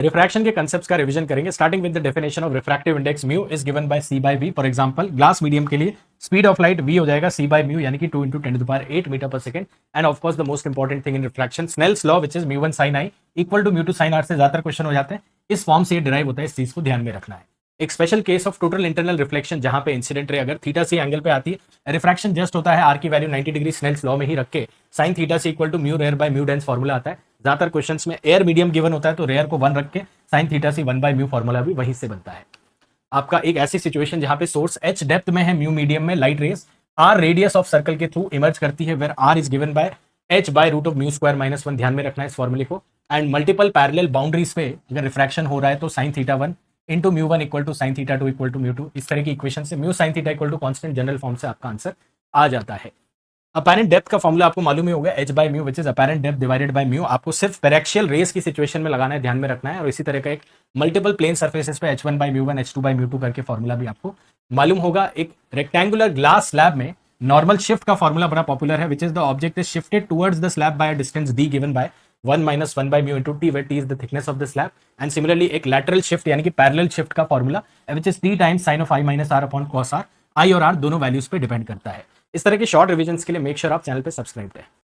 Refraction के concepts का revision करेंगे, starting with the definition of refractive index mu is given by c by v. For example glass medium के लिए speed of light we हो जाएगा सी by mu यानी कि 2 × 10⁸ मीटर पर second. And of course the most important thing in refraction Snell's law which is mu one sine i equal to mu two sine r से ज्यादा question हो जाते हैं, इस फॉर्म से ये डिराइव होता है, इस चीज को ध्यान में रखना है। एक special case of total internal reflection जहां पे इंसिडेंट रे अगर थीटा सी एंगल पे आती है, रिफ्रैक्शन जस्ट होता है आर की वैल्यू 90 डिग्री स्नेल्स लॉ में ही रख के sine theta c equal to mu rare by mu dense formula आता है। ज्यादातर क्वेश्चंस में एयर मीडियम गिवन होता है तो रेयर को 1 रख के sine theta c 1 by mu formula भी वहीं से बनता है। आपका एक ऐसी सिचुएशन जहां पे सोर्स एच डेप्थ में है, म्यू मीडियम में, light rays r radius of circle के थ्रू इमर्ज करती है, where r is given by h by root of mu square minus 1। ध्यान में रखना है इस फॉर्मूले को। एंड मल्टीपल पैरेलल बाउंड्रीज पे अगर रिफ्रैक्शन हो रहा है तो sine theta 1 into mu 1 equal to sine theta 2 equal to mu 2, इस तरह की इक्वेशन से mu sine theta equal to constant general form से आपका आंसर आ जाता है। अपैरेंट डेप्थ का फॉर्मूला आपको मालूम ही होगा, H by mu which is apparent depth divided by mu. आपको सिर्फ पेरेक्शियल रेस की सिचुएशन में लगाना है, ध्यान में रखना है। और इसी तरह का एक मल्टीपल प्लेन सर्फेसेस पे H one by mu one H two by mu two करके फॉर्मूला भी आपको मालूम होगा। एक रेक्टेंगुलर ग्लास स्लैब में नॉर्मल शिफ्ट का फॉर्मूला बड़ा पॉपुलर है, which is the object is shifted towards the slab by distance D given by 1 - 1 by mu into t, where t is the thickness of the slab. And similarly एक lateral shift यानी कि parallel shift का formula which is t times sin of i minus r upon cos r, i और r दोनों values पे depend करता है। इस तरह के शॉर्ट रिविजन के लिए मेक श्योर आप चैनल पे सब्सक्राइब करें।